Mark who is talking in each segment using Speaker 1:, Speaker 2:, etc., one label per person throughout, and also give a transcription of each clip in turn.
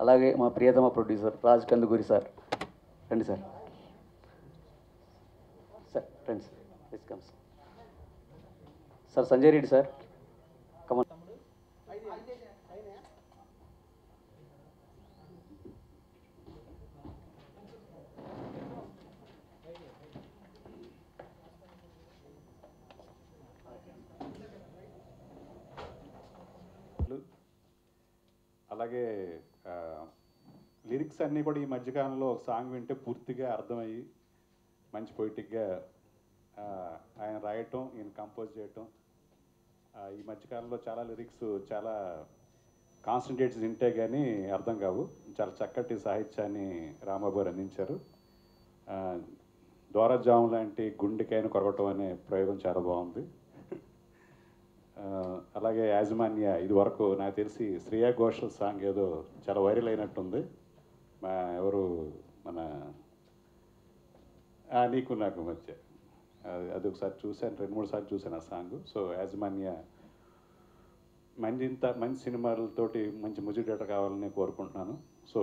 Speaker 1: అలాగే మా ప్రియతమ producer Raj Kandukuri sir. రండి సార్. సార్ రండి sir. Please come sir. Sanjay Reddy sir, come on.
Speaker 2: అలాగే లిరిక్స్ అన్నీ కూడా ఈ మధ్యకాలంలో ఒక సాంగ్ వింటే పూర్తిగా అర్థమయ్యి మంచి పొయిటిక్గా ఆయన రాయటం, ఈయన కంపోజ్ చేయటం. ఈ మధ్యకాలంలో చాలా లిరిక్స్ చాలా కాన్సన్ట్రేట్స్ వింటే కానీ అర్థం కావు. చాలా చక్కటి సాహిత్యాన్ని రాంబాబు గారు అందించారు. దోరజాము లాంటి గుండెకాయను కొరగటం అనే ప్రయోగం చాలా బాగుంది. అలాగే యాజమాన్య ఇది వరకు నాకు తెలిసి శ్రేయా ఘోషల్ సాంగ్ ఏదో చాలా వైరల్ అయినట్టుంది. ఎవరు మన నీకు నాకు మధ్య అది ఒకసారి చూశాను, 2-3 సార్లు చూశాను ఆ సాంగ్. సో యాజమాన్య మంచి సినిమాలతోటి మంచి మ్యూజిక్ డైరెక్టర్ కావాలని కోరుకుంటున్నాను. సో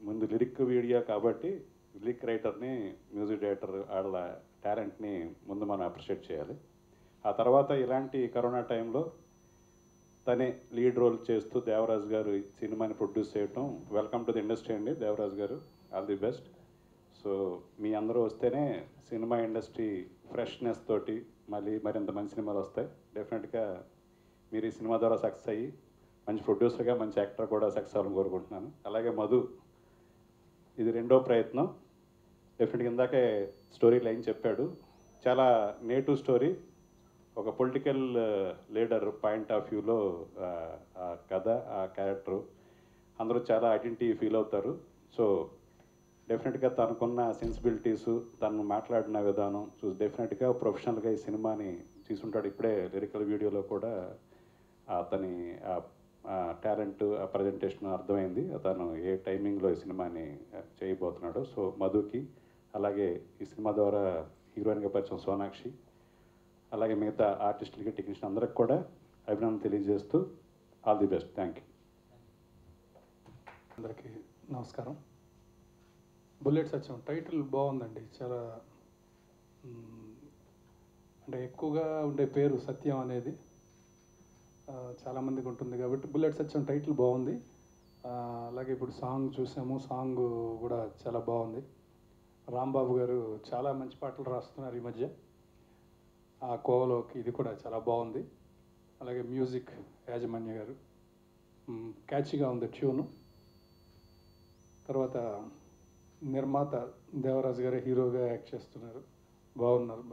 Speaker 2: ముందు లిరిక్ వీడియో కాబట్టి లిరిక్ రైటర్ని, మ్యూజిక్ డైరెక్టర్ వాళ్ళ టాలెంట్ని ముందు మనం అప్రిషియేట్ చేయాలి. ఆ తర్వాత ఇలాంటి కరోనా టైంలో తనే లీడ్ రోల్ చేస్తూ దేవరాజు గారు ఈ సినిమాని ప్రొడ్యూస్ చేయటం, వెల్కమ్ టు ది ఇండస్ట్రీ అండి దేవరాజు గారు, ఆల్ ది బెస్ట్. సో మీ అందరూ వస్తేనే సినిమా ఇండస్ట్రీ ఫ్రెష్నెస్ తోటి మరింత మంచి సినిమాలు వస్తాయి. డెఫినెట్గా మీరు ఈ సినిమా ద్వారా సక్సెస్ అయ్యి మంచి ప్రొడ్యూసర్గా, మంచి యాక్టర్ కూడా సక్సెస్ అవ్వాలని కోరుకుంటున్నాను. అలాగే మధు, ఇది 2వ ప్రయత్నం. డెఫినెట్గా ఇందాకే స్టోరీ లైన్ చెప్పాడు, చాలా నేటివ్ స్టోరీ. ఒక పొలిటికల్ లీడర్ పాయింట్ ఆఫ్ వ్యూలో ఆ కథ, ఆ క్యారెక్టరు అందరూ చాలా ఐడెంటిటీ ఫీల్ అవుతారు. సో డెఫినెట్గా తనకున్న సెన్సిబిలిటీసు, తను మాట్లాడిన విధానం చూసి డెఫినెట్గా ప్రొఫెషనల్గా ఈ సినిమాని తీసుంటాడు. ఇప్పుడే లిరికల్ వీడియోలో కూడా అతని టాలెంట్, ఆ ప్రజెంటేషన్ అర్థమైంది, అతను ఏ టైమింగ్లో ఈ సినిమాని చేయబోతున్నాడు. సో మధుకి, అలాగే ఈ సినిమా ద్వారా హీరోయిన్గా పరిచయం సోనాక్షి, అలాగే మిగతా ఆర్టిస్టులకి, టెక్నీషియన్ అందరికి కూడా అభినందన తెలియజేస్తూ all the best. Thank you.
Speaker 3: అందరికీ నమస్కారం. బుల్లెట్ సత్యం టైటిల్ బాగుందండి. చాలా అంటే ఎక్కువగా ఉండే పేరు సత్యం అనేది చాలామందికి ఉంటుంది కాబట్టి బుల్లెట్ సత్యం టైటిల్ బాగుంది. అలాగే ఇప్పుడు సాంగ్ చూసాము, సాంగ్ కూడా చాలా బాగుంది. రాంబాబు గారు చాలా మంచి పాటలు రాస్తున్నారు ఈ మధ్య. ఆ కోవలోకి ఇది కూడా చాలా బాగుంది. అలాగే మ్యూజిక్ యాజమాన్య గారు క్యాచీగా ఉంది ట్యూను. తర్వాత నిర్మాత దేవరాజు గారు హీరోగా యాక్ట్ చేస్తున్నారు, బాగున్నారు.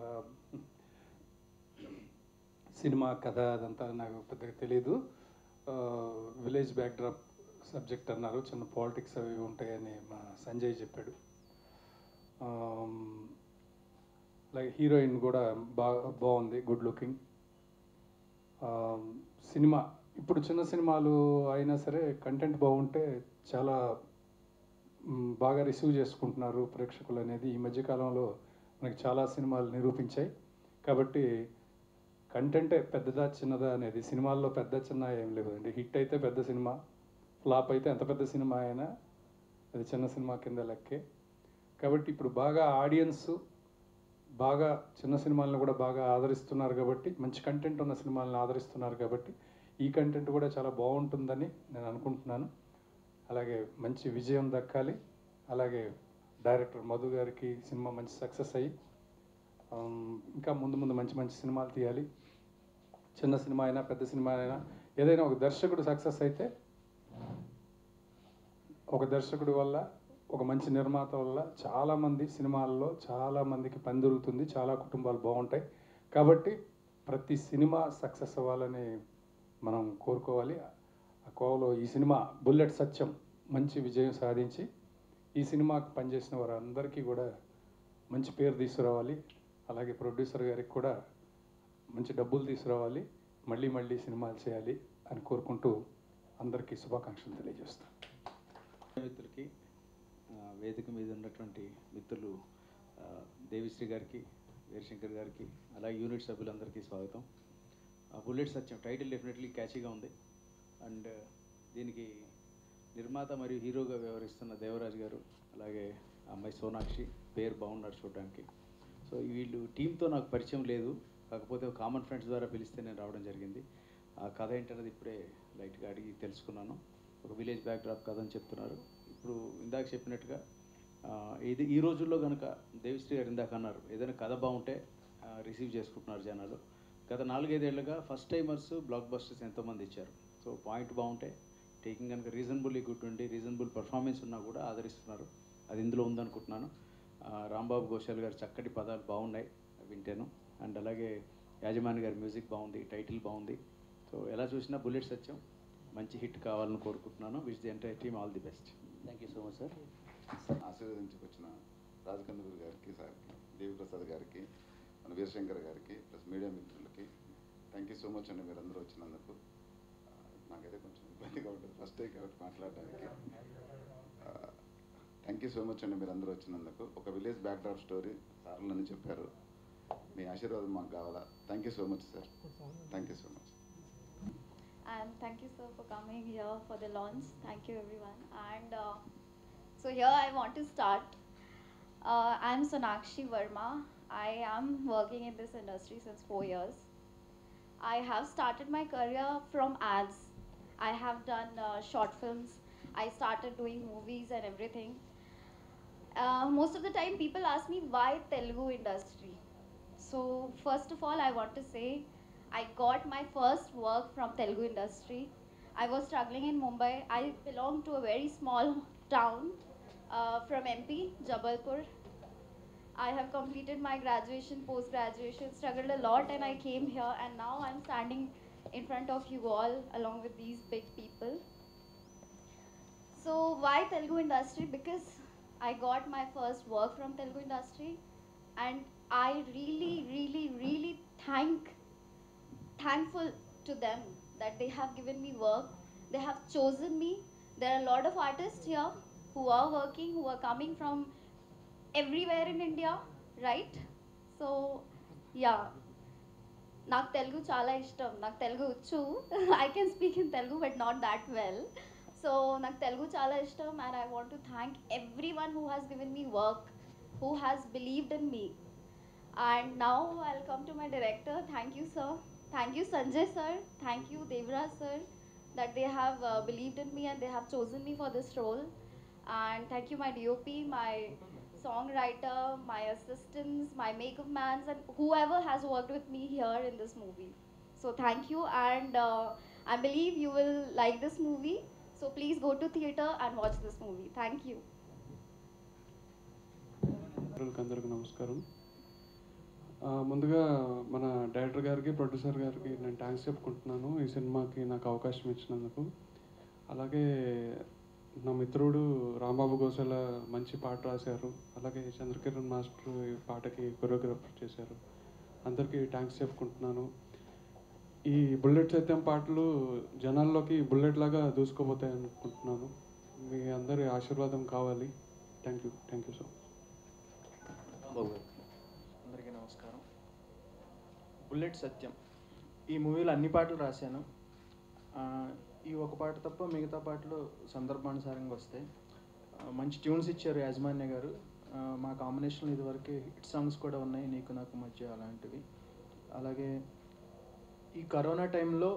Speaker 3: సినిమా కథ అదంతా నాకు పెద్దగా తెలీదు. విలేజ్ బ్యాక్డ్రాప్ సబ్జెక్ట్ అన్నారు, చిన్న పాలిటిక్స్ అవి ఉంటాయని మా సంజయ్ చెప్పాడు. అలాగే హీరోయిన్ కూడా బాగుంది, గుడ్ లుకింగ్. సినిమా ఇప్పుడు చిన్న సినిమాలు అయినా సరే కంటెంట్ బాగుంటే చాలా బాగా రిసీవ్ చేసుకుంటున్నారు ప్రేక్షకులు అనేది ఈ మధ్యకాలంలో మనకి చాలా సినిమాలు నిరూపించాయి. కాబట్టి కంటెంటే పెద్దదా చిన్నదా అనేది సినిమాల్లో పెద్ద చిన్న ఏం లేదండి. హిట్ అయితే పెద్ద సినిమా, ఫ్లాప్ అయితే ఎంత పెద్ద సినిమా అయినా అది చిన్న సినిమా కింద లెక్కే. కాబట్టి ఇప్పుడు బాగా ఆడియన్స్ బాగా చిన్న సినిమాలను కూడా బాగా ఆదరిస్తున్నారు కాబట్టి, మంచి కంటెంట్ ఉన్న సినిమాలను ఆదరిస్తున్నారు కాబట్టి ఈ కంటెంట్ కూడా చాలా బాగుంటుందని నేను అనుకుంటున్నాను. అలాగే మంచి విజయం దక్కాలి. అలాగే డైరెక్టర్ మధు గారికి సినిమా మంచి సక్సెస్ అయ్యి ఇంకా ముందు మంచి మంచి సినిమాలు తీయాలి. చిన్న సినిమా అయినా పెద్ద సినిమా అయినా ఏదైనా ఒక దర్శకుడు సక్సెస్ అయితే, ఒక దర్శకుడి వల్ల, ఒక మంచి నిర్మాత వల్ల చాలామంది సినిమాల్లో చాలామందికి పని దొరుకుతుంది, చాలా కుటుంబాలు బాగుంటాయి. కాబట్టి ప్రతి సినిమా సక్సెస్ అవ్వాలని మనం కోరుకోవాలి. ఆ కోవలో ఈ సినిమా బుల్లెట్ సత్యం మంచి విజయం సాధించి ఈ సినిమాకి పనిచేసిన వారందరికీ కూడా మంచి పేరు తీసుకురావాలి. అలాగే ప్రొడ్యూసర్ గారికి కూడా మంచి డబ్బులు తీసుకురావాలి, మళ్ళీ సినిమాలు చేయాలి అని కోరుకుంటూ అందరికీ శుభాకాంక్షలు తెలియజేస్తాను.
Speaker 4: మిత్రులకి, వేదిక మీద ఉన్నటువంటి మిత్రులు దేవిశ్రీ గారికి, వీరశంకర్ గారికి, అలాగే యూనిట్ సభ్యులందరికీ స్వాగతం. బుల్లెట్ సత్యం టైటిల్ డెఫినెట్లీ క్యాచీగా ఉంది. అండ్ దీనికి నిర్మాత మరియు హీరోగా వ్యవహరిస్తున్న దేవరాజ్ గారు, అలాగే అమ్మాయి సోనాక్షి, పేరు బాగున్నారు చూడడానికి. సో వీళ్ళు టీంతో నాకు పరిచయం లేదు, కాకపోతే కామన్ ఫ్రెండ్స్ ద్వారా పిలిస్తే నేను రావడం జరిగింది. ఆ కథ ఏంటనేది ఇప్పుడే లైట్గా అడిగి తెలుసుకున్నాను. ఒక విలేజ్ బ్యాక్డ్రాప్ కథ అని చెప్తున్నారు. ఇప్పుడు ఇందాక చెప్పినట్టుగా ఇది ఈ రోజుల్లో కనుక దేవిశ్రీ గారు ఇందాక అన్నారు, ఏదైనా కథ బాగుంటే రిసీవ్ చేసుకుంటున్నారు జనాలు. గత 4-5 ఏళ్ళుగా ఫస్ట్ టైమర్స్ బ్లాక్ బస్టర్స్ ఎంతోమంది ఇచ్చారు. సో పాయింట్ బాగుంటే, టేకింగ్ కనుక రీజనబుల్లీ గుడ్ ఉండి రీజనబుల్ పర్ఫార్మెన్స్ ఉన్నా కూడా ఆదరిస్తున్నారు. అది ఇందులో ఉందనుకుంటున్నాను. రాంబాబు ఘోషాల్ గారు చక్కటి పదాలు బాగున్నాయి వింటాను. అండ్ అలాగే యాజమాని గారి మ్యూజిక్ బాగుంది, టైటిల్ బాగుంది. సో ఎలా చూసినా బుల్లెట్ సత్యం మంచి హిట్ కావాలని కోరుకుంటున్నాను. Wish the entire team all the best.
Speaker 1: Thank you so much sir.
Speaker 5: ఆశీర్వదించుకొచ్చిన రాజకందుకూరి గారికి, సార్కి, దేవిప్రసాద్ గారికి, మన వీరశంకర్ గారికి, ప్లస్ మీడియా మిత్రులకి థ్యాంక్ యూ సో మచ్ అండి మీరందరూ వచ్చినందుకు. నాకైతే కొంచెం ఇబ్బందిగా ఉంటుంది ఫస్ట్ డే కాబట్టి మాట్లాడడానికి. థ్యాంక్ యూ సో మచ్ అండి మీరందరూ వచ్చినందుకు. ఒక విలేజ్ బ్యాక్డ్రాప్ స్టోరీ సార్లు అని చెప్పారు, మీ ఆశీర్వాదం మాకు కావాలా. Thank you so much sir, thank you so much.
Speaker 6: And thank you, sir, for coming here for the launch. Thank you, everyone. And so here I want to start. I'm Sonakshi Verma. I am working in this industry since 4 years. I have started my career from ads. I have done short films. I started doing movies and everything. Most of the time people ask me why Telugu industry. So first of all I want to say I got my first work from Telugu industry. I was struggling in Mumbai. I belong to a very small town from MP, Jabalpur. I have completed my graduation, post-graduation, struggled a lot, and I came here, and now I'm standing in front of you all along with these big people. So why Telugu industry? Because I got my first work from Telugu industry, and I really thankful to them that they have given me work. They have chosen me. There are a lot of artists here who are working, who are coming from everywhere in India, right? So yeah, నాకు తెలుగు చాలా ఇష్టం. నాకు తెలుగు వచ్చు. I can speak in Telugu but not that well. So నాకు తెలుగు చాలా ఇష్టం, and I want to thank everyone who has given me work, who has believed in me. And now I'll come to my director. Thank you, sir. Thank you, Sanjay sir. Thank you, Devraj sir, that they have believed in me and they have chosen me for this role. And thank you, my DOP, my songwriter, my assistants, my makeup mans, and whoever has worked with me here in this movie. So thank you, and I believe you will like this movie. So please go to theater and watch this movie. Thank you.
Speaker 3: అందరికీ నమస్కారం. ముందుగా మన director గారికి, producer గారికి నేను thanks చెప్పుకుంటున్నాను ఈ సినిమాకి నాకు అవకాశం ఇచ్చినందుకు. అలాగే నా మిత్రుడు రాంబాబు గోసల మంచి పాట రాశారు, అలాగే చంద్రకిరణ్ మాస్టర్ ఈ పాటకి కొరియోగ్రాఫర్ చేశారు. అందరికీ థ్యాంక్స్ చెప్పుకుంటున్నాను. ఈ బుల్లెట్ సత్యం పాటలు జనాల్లోకి బుల్లెట్ లాగా దూసుకోపోతాయి అనుకుంటున్నాను. మీ అందరి ఆశీర్వాదం కావాలి. Thank you so much.
Speaker 7: అందరికీ నమస్కారం. బుల్లెట్ సత్యం ఈ మూవీలో అన్ని పాటలు రాశాను. ఈ ఒక పాట తప్ప మిగతా పాటలు సందర్భానుసారంగా వస్తాయి. మంచి ట్యూన్స్ ఇచ్చారు యాజమాన్య గారు. మా కాంబినేషన్లో ఇదివరకు హిట్ సాంగ్స్ కూడా ఉన్నాయి, నీకు నాకు మధ్య అలాంటివి. అలాగే ఈ కరోనా టైంలో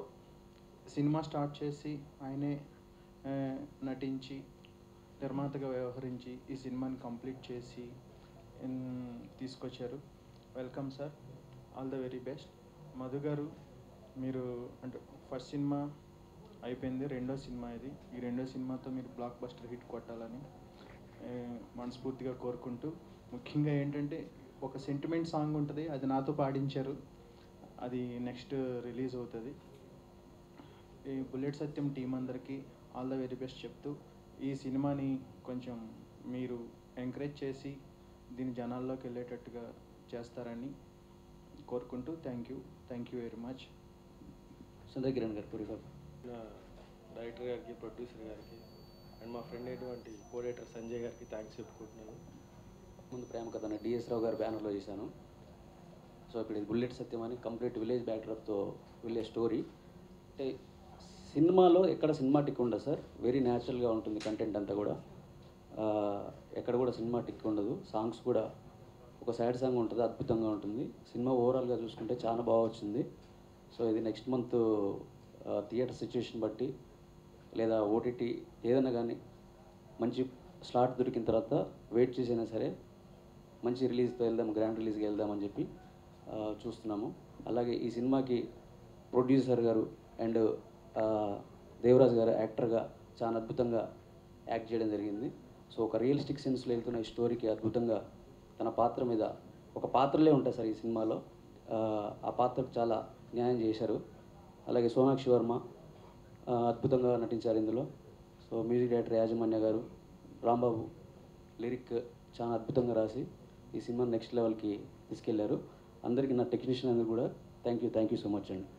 Speaker 7: సినిమా స్టార్ట్ చేసి ఆయనే నటించి నిర్మాతగా వ్యవహరించి ఈ సినిమాని కంప్లీట్ చేసి తీసుకొచ్చారు. Welcome sir, all the very best. Madhu గారు, మీరు అంటే ఫస్ట్ సినిమా అయిపోయింది, రెండో సినిమా ఇది. ఈ రెండో సినిమాతో మీరు బ్లాక్ బస్టర్ హిట్ కొట్టాలని మనస్ఫూర్తిగా కోరుకుంటూ, ముఖ్యంగా ఏంటంటే ఒక సెంటిమెంట్ సాంగ్ ఉంటుంది, అది నాతో పాడించారు, అది నెక్స్ట్ రిలీజ్ అవుతుంది. ఈ బుల్లెట్ సత్యం టీం అందరికీ ఆల్ ద వెరీ బెస్ట్ చెప్తూ, ఈ సినిమాని కొంచెం మీరు ఎంకరేజ్ చేసి దీని జనాల్లోకి వెళ్ళేటట్టుగా చేస్తారని కోరుకుంటూ thank you very much.
Speaker 1: Chandrakiran గారు కొరియోగ్రాఫర్.
Speaker 8: డైరెక్టర్ గారికి, ప్రొడ్యూసర్ గారికి అండ్ మా ఫ్రెండ్ అయినటువంటి కోడేటర్ సంజయ్ గారికి థ్యాంక్స్ చెప్పుకుంటున్నాను.
Speaker 1: ముందు ప్రేమ కథ డిఎస్ రావు గారి బ్యానర్లో చేశాను. సో ఇప్పుడు ఇది బుల్లెట్ సత్యం అని కంప్లీట్ విలేజ్ బ్యాక్డ్రాప్తో వెళ్ళే స్టోరీ. అంటే సినిమాలో ఎక్కడ సినిమాటిక్ ఉండదు సార్, వెరీ న్యాచురల్గా ఉంటుంది కంటెంట్ అంతా కూడా. ఎక్కడ కూడా సినిమాటిక్ ఉండదు. సాంగ్స్ కూడా ఒక సాడ్ సాంగ్ ఉంటుంది, అద్భుతంగా ఉంటుంది. సినిమా ఓవరాల్గా చూసుకుంటే చాలా బాగా వచ్చింది. సో ఇది నెక్స్ట్ మంత్ థియేటర్ సిచ్యువేషన్ బట్టి లేదా ఓటీటీ ఏదైనా కానీ మంచి స్లాట్ దొరికిన తర్వాత వెయిట్ చేసైనా సరే మంచి రిలీజ్తో వెళ్దాం, గ్రాండ్ రిలీజ్కి వెళ్దామని చెప్పి చూస్తున్నాము. అలాగే ఈ సినిమాకి ప్రొడ్యూసర్ గారు అండ్ దేవరాజ్ గారు యాక్టర్గా చాలా అద్భుతంగా యాక్ట్ చేయడం జరిగింది. సో ఒక రియలిస్టిక్ సెన్స్లో వెళ్తున్న ఈ స్టోరీకి అద్భుతంగా తన పాత్ర మీద ఒక పాత్రలే ఉంటాయి సార్ ఈ సినిమాలో, ఆ పాత్రకు చాలా న్యాయం చేశారు. అలాగే సోనాక్షి వర్మ అద్భుతంగా నటించారు ఇందులో. సో మ్యూజిక్ డైరెక్టర్ యాజమాన్య గారు, రాంబాబు లిరిక్ చాలా అద్భుతంగా రాసి ఈ సినిమా నెక్స్ట్ లెవెల్కి తీసుకెళ్లారు. అందరికీ నా టెక్నీషియన్ అందరూ కూడా థ్యాంక్ యూ సో మచ్ అండి.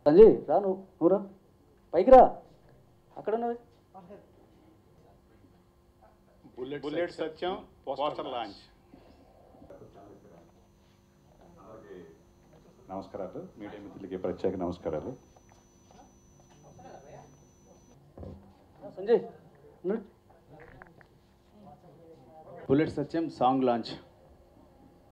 Speaker 1: సంజయ్ రా, నువ్వు రా, పైకి రా, అక్కడ ఉన్నది.
Speaker 9: బుల్లెట్ సత్యం పోస్టర్ లాంచ్.
Speaker 2: నమస్కారాలు, మీడియా మిత్రులకి ప్రత్యేక నమస్కారాలు.
Speaker 1: సంజయ్
Speaker 4: బుల్లెట్ సత్యం సాంగ్ లాంచ్.